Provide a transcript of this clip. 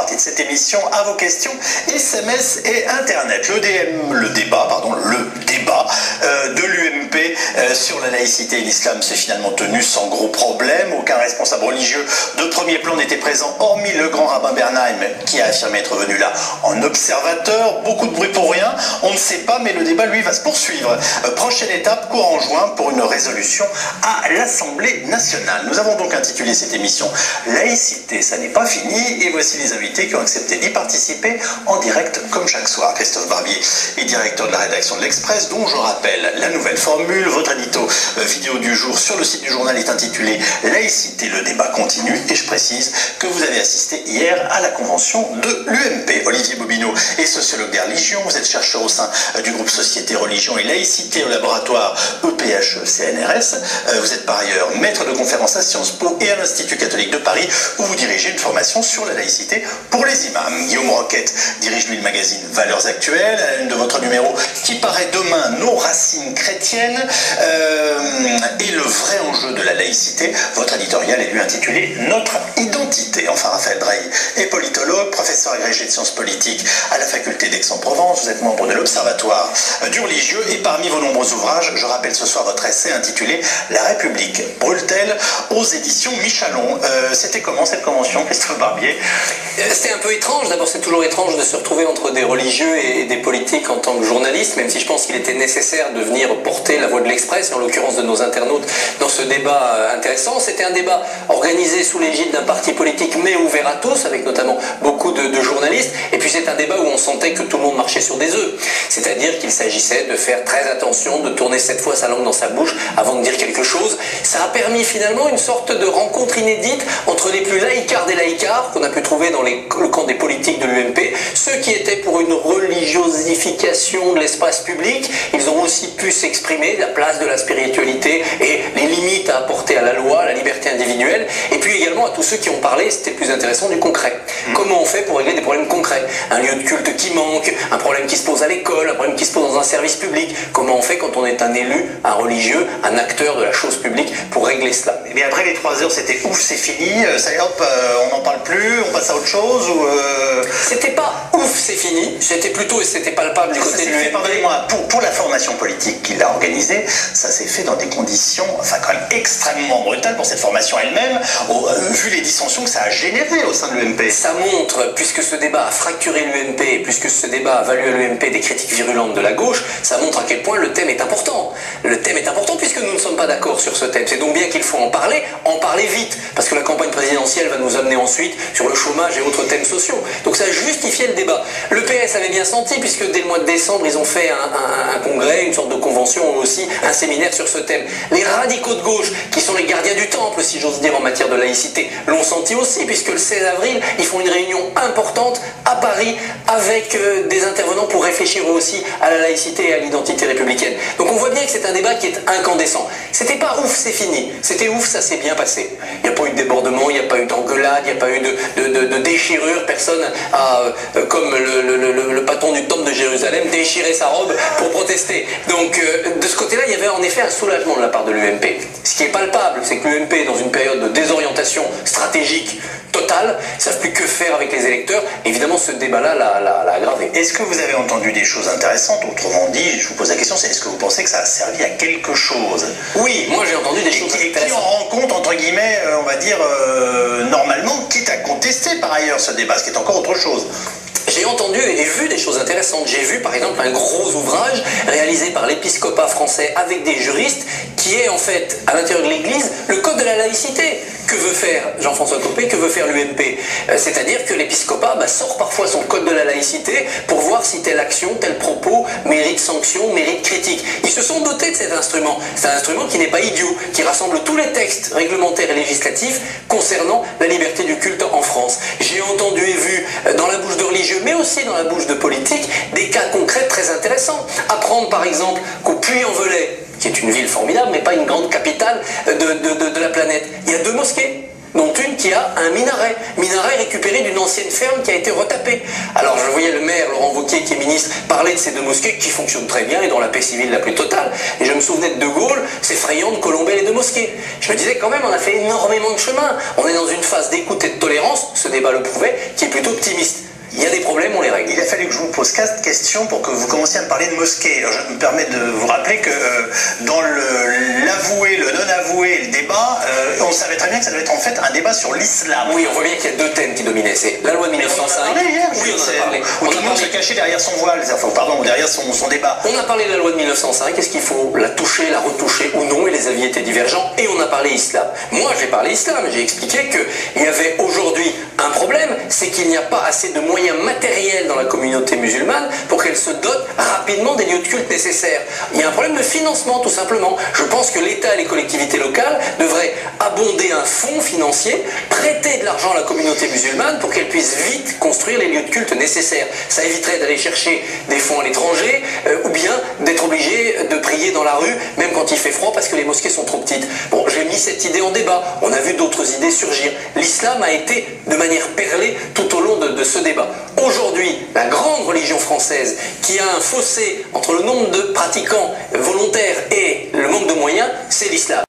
partie de cette émission à vos questions SMS et Internet. Le débat de l'UMP sur la laïcité et l'islam s'est finalement tenu sans gros problème. Aucun responsable religieux de premier plan n'était présent, hormis le grand rabbin Bernheim qui a affirmé être venu là en observateur. Beaucoup de bruit pour rien, on ne sait pas, mais le débat lui va se poursuivre. Prochaine étape, courant juin, pour une résolution à l'Assemblée nationale. Nous avons donc intitulé cette émission Laïcité, ça n'est pas fini, et voici les invités qui ont accepté d'y participer en direct comme chaque soir. Christophe Barbier est directeur de la rédaction de l'Express, dont je rappelle la nouvelle formule. Votre édito vidéo du jour sur le site du journal est intitulé Laïcité, le débat continue, et je précise que vous avez assisté hier à la convention de l'UMP. Olivier Bobineau est sociologue des religions, vous êtes chercheur au sein du groupe Société, Religion et Laïcité au laboratoire EPHE-CNRS. Vous êtes par ailleurs maître de conférences à Sciences Po et à l'Institut catholique de Paris, où vous dirigez une formation sur la laïcité pour les imams. Guillaume Roquette dirige lui le magazine Valeurs Actuelles, à la une de votre numéro qui paraît demain, Nos racines chrétiennes et le vrai enjeu de la laïcité. Votre éditorial est lui intitulé Notre identité. Enfin, Raphaël Drahi est politologue, professeur agrégé de sciences politiques à la faculté d'Aix-en-Provence. Vous êtes membre de l'Observatoire du religieux, et parmi vos nombreux ouvrages, je rappelle ce soir votre essai intitulé La République brûle-t-elle aux éditions Michalon. C'était comment cette convention, Christophe Barbier? C'était un peu étrange. D'abord, c'est toujours étrange de se retrouver entre des religieux et des politiques en tant que journaliste, même si je pense qu'il était nécessaire de venir porter la voix de l'Express, et en l'occurrence de nos internautes, dans ce débat intéressant. C'était un débat organisé sous l'égide d'un parti politique, mais ouvert à tous, avec notamment beaucoup de journalistes. Et puis c'est un débat où on sentait que tout le monde marchait sur des œufs. C'est-à-dire qu'il s'agissait de faire très attention, de tourner cette fois sa langue dans sa bouche avant de dire quelque chose. Ça a permis finalement une sorte de rencontre inédite entre les plus laïcards des laïcards qu'on a pu trouver dans le camp des politiques de l'UMP, ceux qui étaient pour une religiosification de l'espace public. Ils ont aussi pu s'exprimer la place de la spiritualité et les limites à apporter à la loi, à la liberté individuelle, et puis également à tous ceux qui ont parlé, c'était le plus intéressant, du concret. Comment on fait pour régler des problèmes concrets? Un lieu de culte qui manque, un problème qui se pose à l'école, un problème qui se pose dans un service public. Comment on fait quand on est un élu, un religieux, un acteur de la chose publique pour régler cela? Mais après les 3 heures, c'était ouf, c'est fini, ça y est, hop, on n'en parle plus, on passe à autre chose, ou C'était pas ouf, c'est fini, c'était plutôt, et c'était palpable du côté de l'UMP. Pardonnez-moi, pour la formation politique qu'il a organisée, ça s'est fait dans des conditions, enfin quand même extrêmement brutales pour cette formation elle-même, vu les dissensions que ça a généré au sein de l'UMP. Ça montre, puisque ce débat a fracturé l'UMP, puisque ce débat a valu à l'UMP des critiques virulentes de la gauche, ça montre à quel point le thème est important. Le thème est important puisque nous ne sommes pas d'accord sur ce thème. C'est donc bien qu'il faut en parler vite, parce que la campagne présidentielle va nous amener ensuite sur le chômage et autres thèmes sociaux. Donc ça justifiait le débat. Le PS avait bien senti, puisque dès le mois de décembre, ils ont fait un congrès, une sorte de convention aussi, un séminaire sur ce thème. Les radicaux de gauche, qui sont les gardiens du temple, si j'ose dire, en matière de laïcité, l'ont senti aussi, puisque le 16 avril, ils font une réunion importante à Paris avec des intervenants pour réfléchir aussi à la laïcité et à l'identité républicaine. Donc on voit bien que c'est un débat qui est incandescent. C'était pas ouf, c'est fini. C'était ouf, ça s'est bien passé. Il n'y a pas eu de débordement, il n'y a pas eu d'engueulade, il n'y a pas eu de déchirure. Personne a, comme le patron du temple de Jérusalem, déchiré sa robe pour protester. Donc de ce côté-là, il y avait en effet un soulagement de la part de l'UMP. Ce qui est palpable, c'est que l'UMP, dans une période de désorientation stratégique totale, ne savent plus que faire avec les électeurs. Évidemment, ce débat-là l'a aggravé. Est-ce que vous avez entendu des choses intéressantes? Autrement dit, je vous pose la question, c'est est-ce que vous pensez que ça a servi à quelque chose? Oui, moi j'ai entendu des choses intéressantes. Et qui en rend compte, entre guillemets, on va dire, normalement, quitte à contester par ailleurs ce débat, ce qui est encore autre chose. J'ai entendu et vu des choses intéressantes. J'ai vu par exemple un gros ouvrage réalisé par l'épiscopat français avec des juristes qui est en fait à l'intérieur de l'Église le code de la laïcité. Que veut faire Jean-François Copé? Que veut faire l'UMP? C'est-à-dire que l'épiscopat sort parfois son code de la laïcité pour voir si telle action, tel propos mérite sanction, mérite critique. Ils se sont dotés de cet instrument. C'est un instrument qui n'est pas idiot, qui rassemble tous les textes réglementaires et législatifs concernant la liberté du culte en France. J'ai entendu et vu dans la bouche de religieux, mais aussi dans la bouche de politiques, des cas concrets très intéressants. Apprendre par exemple qu'au Puy-en-Velay, qui est une ville formidable, mais pas une grande capitale de la planète, il y a 2 mosquées, dont une qui qui a un minaret récupéré d'une ancienne ferme qui a été retapée. Alors je voyais le maire Laurent Wauquiez, qui est ministre, parler de ces deux mosquées qui fonctionnent très bien et dans la paix civile la plus totale. Et je me souvenais de Gaulle s'effrayant de colomber les deux mosquées. Je me disais quand même, on a fait énormément de chemin. On est dans une phase d'écoute et de tolérance, ce débat le prouvait, qui est plutôt optimiste. Il y a des problèmes, on les règle. Il a fallu que je vous pose 4 questions pour que vous commenciez à me parler de mosquées. Alors, je me permets de vous rappeler que dans l'avoué, le non-avoué, le débat, on savait très bien que ça devait être en fait un débat sur l'islam. Oui, on voit bien qu'il y a deux thèmes qui dominaient. C'est la loi de 1905. On en a parlé hier. Oui, on en a parlé. Où tout le monde se cachait derrière son voile, enfin, pardon, derrière son débat. On a parlé de la loi de 1905. Est-ce qu'il faut la toucher, la retoucher ou non? Et les avis étaient divergents. Et on a parlé islam. Moi, j'ai parlé islam. J'ai expliqué qu'il y avait aujourd'hui un problème, c'est qu'il n'y a pas assez de moyens matériels dans la communauté musulmane pour qu'elle se dote rapidement des lieux de culte nécessaires. Il y a un problème de financement, tout simplement. Je pense que l'État et les collectivités locales devraient abonder un fonds financier, prêter de l'argent à la communauté musulmane pour qu'elle puisse vite construire les lieux de culte nécessaires. Ça éviterait d'aller chercher des fonds à l'étranger ou bien d'être obligé de prier dans la rue, même quand il fait froid parce que les mosquées sont trop petites. Bon, j'ai mis cette idée en débat. On a vu d'autres idées surgir. L'islam a été de manière perlée tout au long de ce débat. Aujourd'hui, la grande religion française qui a un fossé entre le nombre de pratiquants volontaires et le manque de moyens, c'est l'islam.